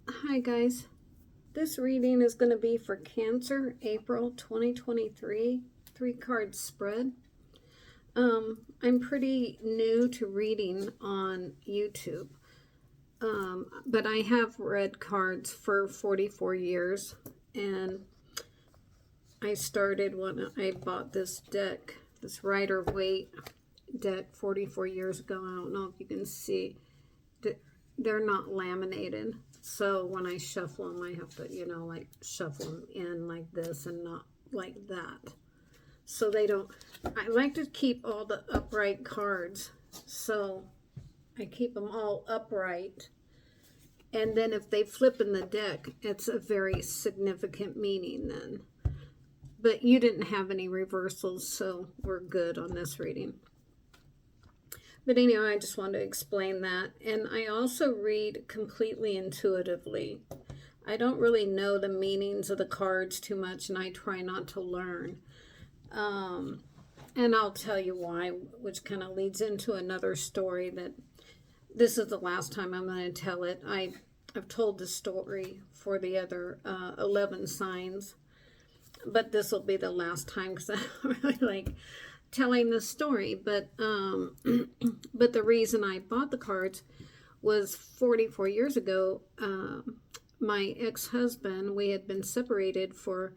Hi guys, this reading is going to be for Cancer, April 2023, 3 card spread. I'm pretty new to reading on YouTube, but I have read cards for 44 years, and I started when I bought this deck, this Rider-Waite deck 44 years ago. I don't know if you can see, they're not laminated. So when I shuffle them, I have to, like shuffle them in like this and not like that. So they don't, I like to keep all the upright cards. So I keep them all upright. And then if they flip in the deck, it's a very significant meaning then. But you didn't have any reversals, so we're good on this reading. But anyway, I just wanted to explain that. And I also read completely intuitively. I don't really know the meanings of the cards too much, and I try not to learn. And I'll tell you why, which kind of leads into another story that this is the last time I'm going to tell it. I've told the story for the other 11 signs, but this will be the last time because I don't really like telling the story. But but the reason I bought the cards was 44 years ago. My ex-husband, we had been separated for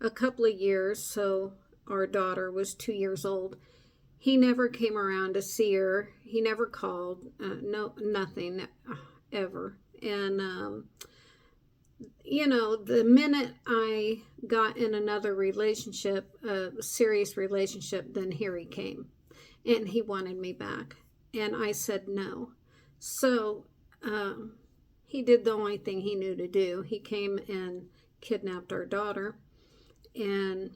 a couple of years, so our daughter was 2 years old. He never came around to see her. He never called. No, nothing ever. And the minute I got in another relationship, a serious relationship, then here he came. And he wanted me back. And I said no. So he did the only thing he knew to do. He came and kidnapped our daughter. And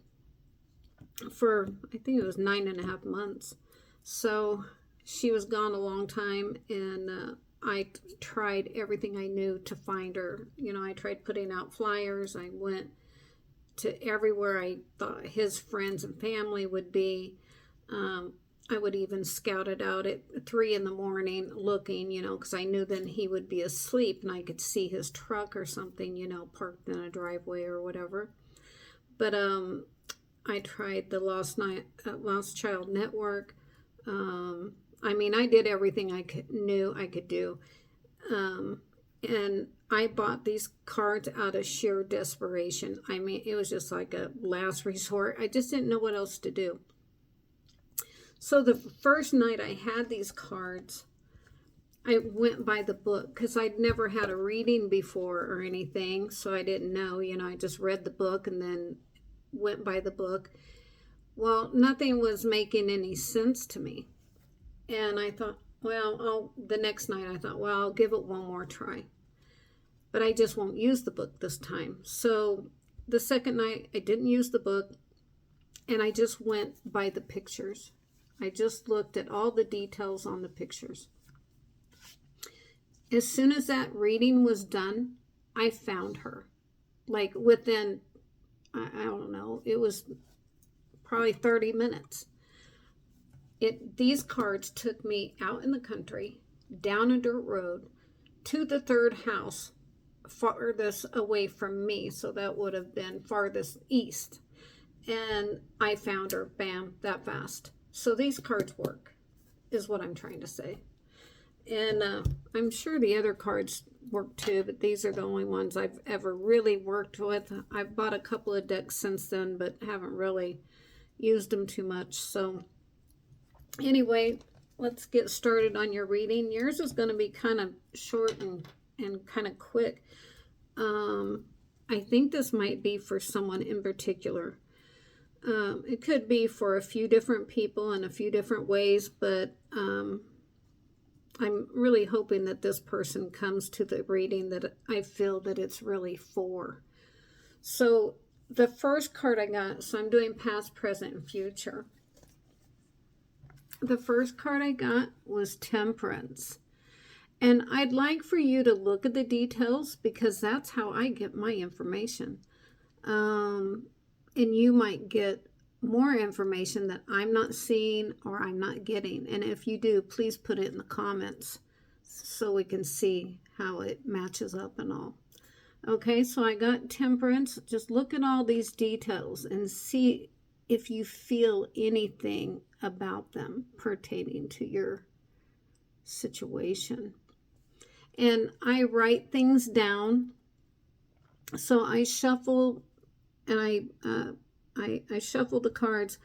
for, I think it was 9.5 months. So she was gone a long time. And I tried everything I knew to find her. I tried putting out flyers. I went to everywhere I thought his friends and family would be. I would even scout it out at 3 in the morning looking, because I knew then he would be asleep and I could see his truck or something, parked in a driveway or whatever. But I tried the Lost Child Network. I did everything knew I could do. And I bought these cards out of sheer desperation. It was just like a last resort. I just didn't know what else to do. So the first night I had these cards, I went by the book because I'd never had a reading before or anything. So I didn't know, I just read the book and then went by the book. Well, nothing was making any sense to me. And I thought, the next night I thought, I'll give it one more try. But I just won't use the book this time. So the second night I didn't use the book and I just went by the pictures. I just looked at all the details on the pictures. As soon as that reading was done, I found her. Like within, I don't know, it was probably 30 minutes. These cards took me out in the country, down a dirt road, to the third house, farthest away from me. So that would have been farthest east. And I found her, bam, that fast. So these cards work, is what I'm trying to say. And I'm sure the other cards work too, but these are the only ones I've ever really worked with. I've bought a couple of decks since then, but haven't really used them too much. So anyway, let's get started on your reading. Yours is going to be kind of short and kind of quick. I think this might be for someone in particular. It could be for a few different people in a few different ways, but I'm really hoping that this person comes to the reading that I feel that it's really for. So the first card I got, so I'm doing past, present, and future. The first card I got was Temperance. And I'd like for you to look at the details because that's how I get my information. And you might get more information that I'm not seeing or I'm not getting. And if you do, please put it in the comments so we can see how it matches up and all. Okay, so I got Temperance. Just look at all these details and see if you feel anything about them pertaining to your situation. And I write things down. So I shuffle and I shuffle the cards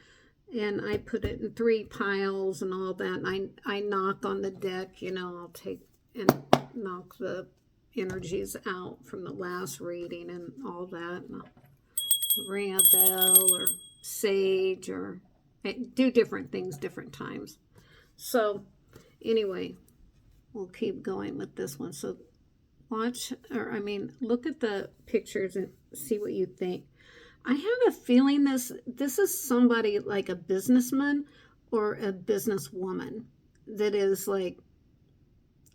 and I put it in 3 piles and all that. And I knock on the deck, you know, I'll take and knock the energies out from the last reading and all that. And I'll ring a bell or sage or do different things different times. So anyway, we'll keep going with this one. So look at the pictures and see what you think. I have a feeling this is somebody like a businessman or a businesswoman that is like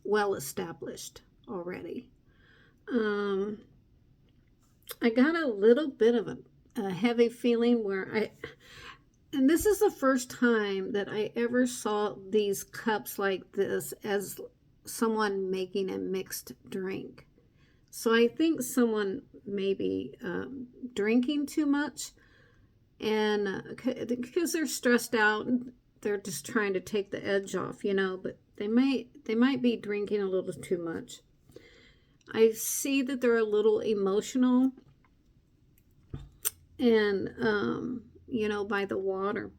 well established already. I got a little bit of a heavy feeling where and this is the first time that I ever saw these cups like this as someone making a mixed drink. So I think someone may be drinking too much, and because they're stressed out, they're just trying to take the edge off, you know, but they might be drinking a little too much. I see that they're a little emotional and you know, by the water.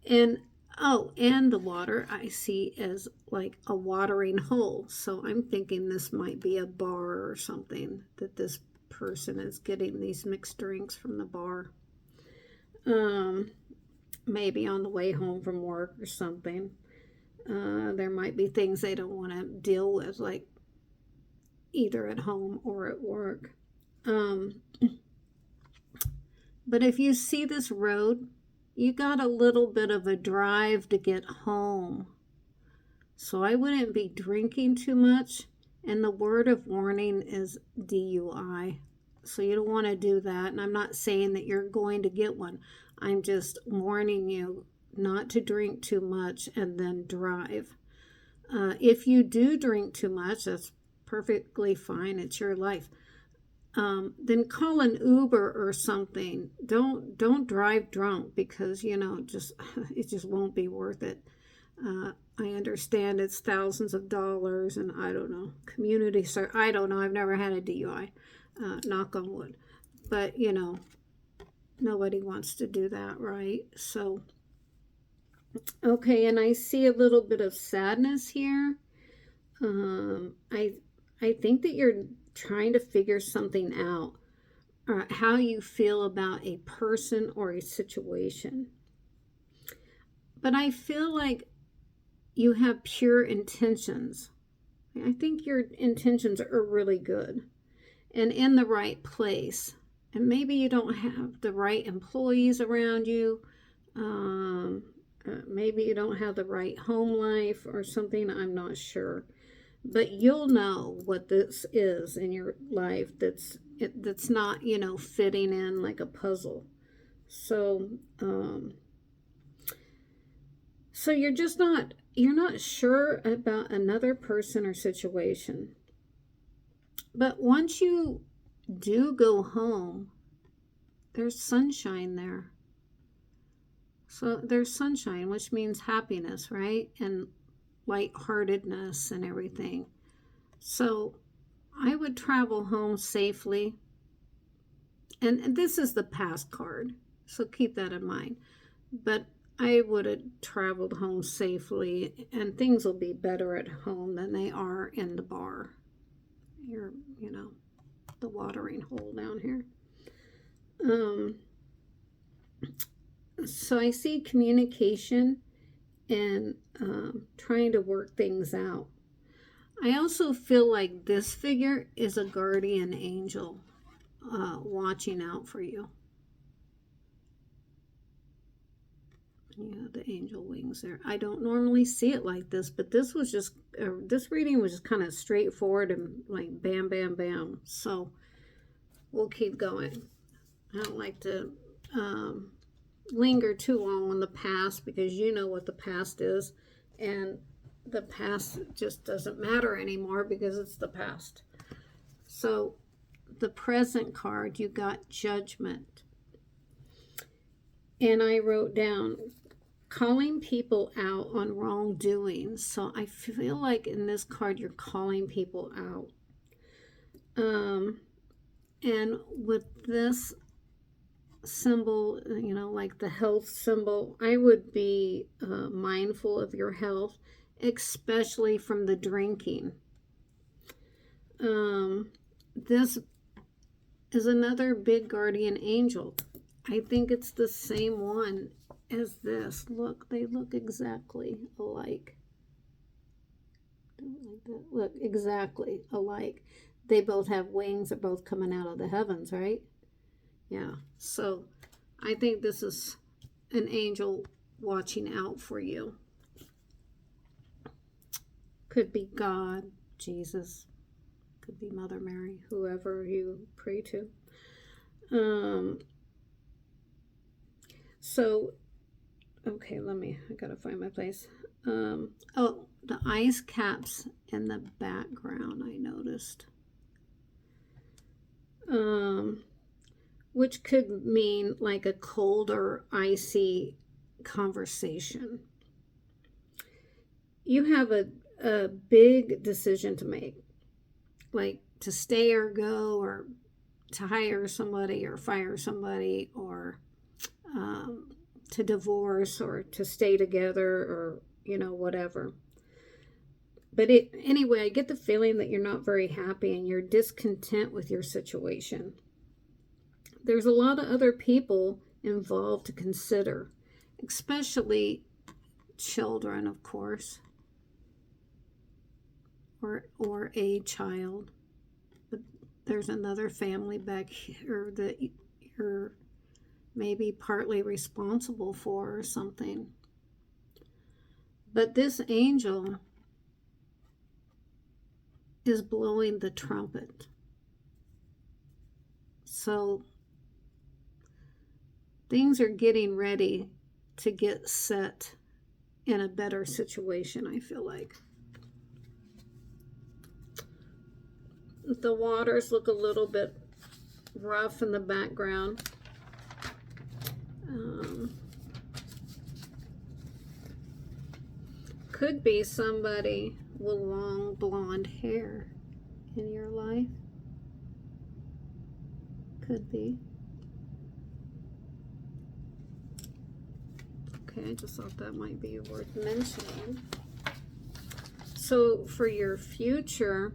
And the water I see as like a watering hole. So I'm thinking this might be a bar or something, that this person is getting these mixed drinks from the bar. Maybe on the way home from work or something. There might be things they don't want to deal with, like either at home or at work. But if you see this road, you got a little bit of a drive to get home. So I wouldn't be drinking too much. And the word of warning is DUI. So you don't want to do that. And I'm not saying that you're going to get one. I'm just warning you not to drink too much and then drive. If you do drink too much, that's perfectly fine. It's your life. Then call an Uber or something. Don't drive drunk, because you know it just won't be worth it. I understand it's thousands of dollars, and I don't know, community service. I don't know. I've never had a DUI. Knock on wood. But you know, nobody wants to do that, right? So okay, and I see a little bit of sadness here. I think that you're trying to figure something out, how you feel about a person or a situation. But I feel like you have pure intentions. I think your intentions are really good and in the right place. And maybe you don't have the right employees around you. Maybe you don't have the right home life or something. I'm not sure. But you'll know what this is in your life that's not, you know, fitting in like a puzzle. So so you're not sure about another person or situation. But once you do go home, there's sunshine there. So there's sunshine, which means happiness, right? And lightheartedness and everything. So I would travel home safely. And this is the past card, so keep that in mind. But I would have traveled home safely, and things will be better at home than they are in the bar. You know, the watering hole down here. So I see communication and trying to work things out. I also feel like this figure is a guardian angel watching out for you. Yeah, the angel wings there. I don't normally see it like this, but this was just, this reading was just kind of straightforward and like bam, bam, bam. So we'll keep going. I don't like to linger too long on the past, because you know what the past is, and the past just doesn't matter anymore because it's the past. So the present card, you got Judgment. And I wrote down calling people out on wrongdoing. So I feel like in this card you're calling people out. And with this symbol, you know, like the health symbol, I would be mindful of your health, especially from the drinking. This is another big guardian angel. I think it's the same one as this. Look, they look exactly alike. Look, exactly alike. They both have wings. They're both coming out of the heavens, right? Yeah. So I think this is an angel watching out for you. Could be God, Jesus, could be Mother Mary, whoever you pray to. So, okay, I gotta find my place. Oh, the ice caps in the background, I noticed. Which could mean like a cold or icy conversation. You have a big decision to make, like to stay or go, or to hire somebody or fire somebody, or to divorce, or to stay together, or, you know, whatever. But anyway, I get the feeling that you're not very happy and you're discontent with your situation. There's a lot of other people involved to consider, especially children, of course, or a child. But there's another family back here that you're maybe partly responsible for or something. But this angel is blowing the trumpet. So things are getting ready to get set in a better situation, I feel like. The waters look a little bit rough in the background. Could be somebody with long blonde hair in your life. Could be. Okay, I just thought that might be worth mentioning. So for your future,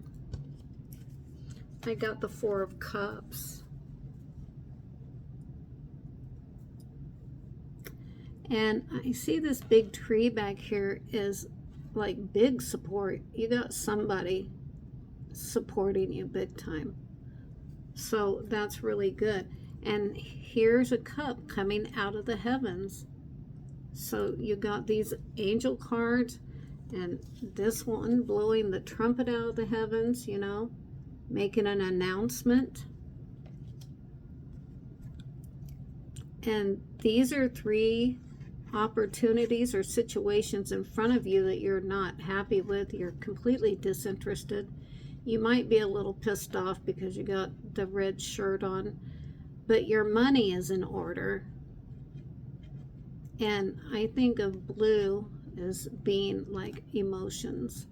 I got the Four of Cups. And I see this big tree back here is like big support. You got somebody supporting you big time. So that's really good. And here's a cup coming out of the heavens. So you got these angel cards, and this one blowing the trumpet out of the heavens, you know, making an announcement. And these are 3 opportunities or situations in front of you that you're not happy with. You're completely disinterested. You might be a little pissed off because you got the red shirt on, but your money is in order. And I think of blue as being like emotions.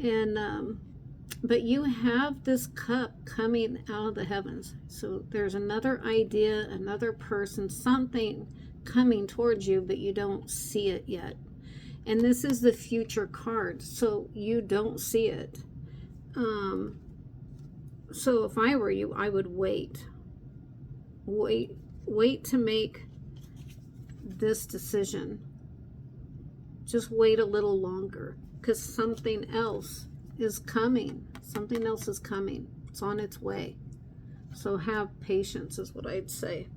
And but you have this cup coming out of the heavens. So there's another idea, another person, something coming towards you, but you don't see it yet. And this is the future card, so you don't see it. So if I were you, I would wait to make this decision. Just wait a little longer, because something else is coming. Something else is coming. It's on its way. So have patience is what I'd say.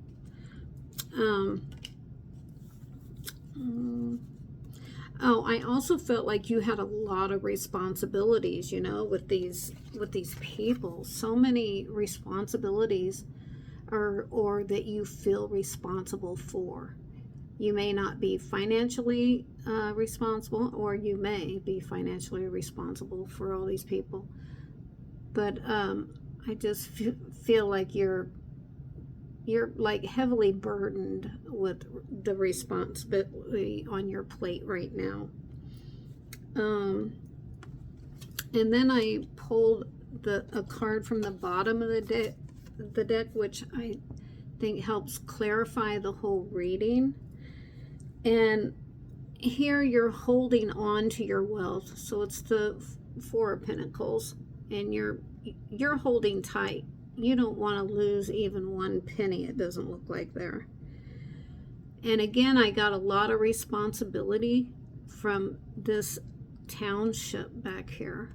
Oh, I also felt like you had a lot of responsibilities, you know, with these people. So many responsibilities or that you feel responsible for. You may not be financially responsible, or you may be financially responsible for all these people. But I just feel like you're like heavily burdened with the responsibility on your plate right now. And then I pulled a card from the bottom of the deck, which I think helps clarify the whole reading. And here you're holding on to your wealth. So it's the Four of Pentacles, and you're holding tight. You don't want to lose even one penny, it doesn't look like there. And again, I got a lot of responsibility from this township back here.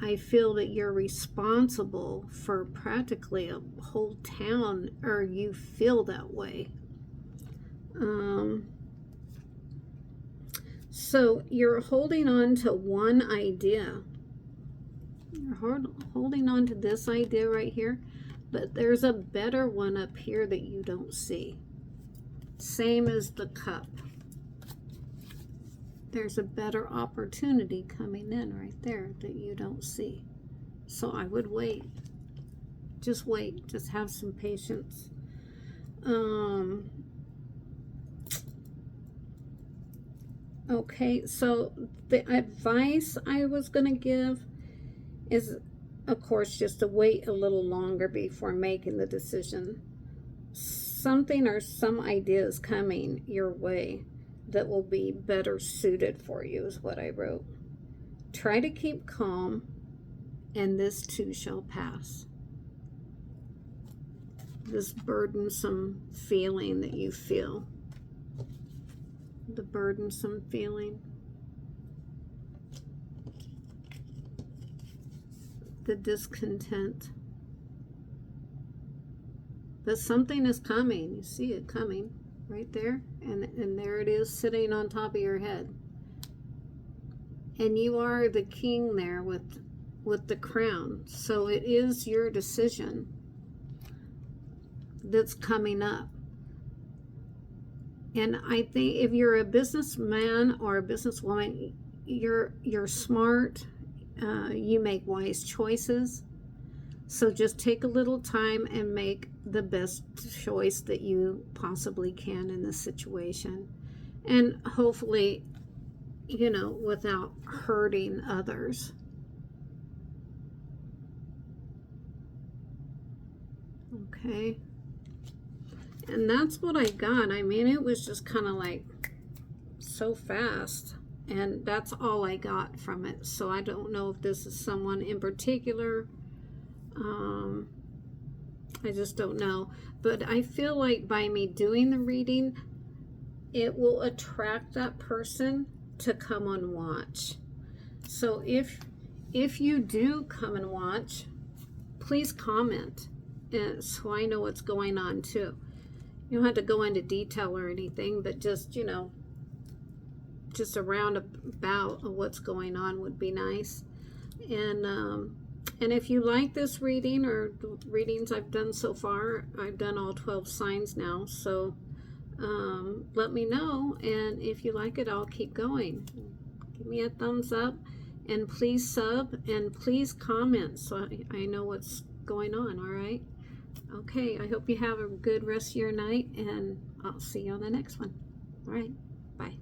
I feel that you're responsible for practically a whole town, or you feel that way. So you're holding on to one idea. You're holding on to this idea right here, but there's a better one up here that you don't see. Same as the Cup. There's a better opportunity coming in right there that you don't see. So I would wait. Just wait. Just have some patience. Okay, so the advice I was going to give is, of course, just to wait a little longer before making the decision. Something or some ideas coming your way that will be better suited for you is what I wrote. Try to keep calm, and this too shall pass. This burdensome feeling that you feel. The burdensome feeling. The discontent. But something is coming. You see it coming right there. And there it is sitting on top of your head. And you are the king there with the crown. So it is your decision that's coming up. And I think if you're a businessman or a businesswoman, you're smart. You make wise choices. So just take a little time and make the best choice that you possibly can in this situation. And hopefully, you know, without hurting others. Okay. And that's what I got. I mean, it was just kind of like so fast. And that's all I got from it. So I don't know if this is someone in particular. I just don't know. But I feel like by me doing the reading, it will attract that person to come and watch. So if you do come and watch, please comment, and so I know what's going on too. You don't have to go into detail or anything, but just, you know, just a roundabout of what's going on would be nice. And if you like this reading or the readings I've done so far, I've done all 12 signs now, so let me know, and if you like it, I'll keep going. Give me a thumbs up, and please sub, and please comment so I know what's going on, all right? Okay, I hope you have a good rest of your night, and I'll see you on the next one. All right, bye.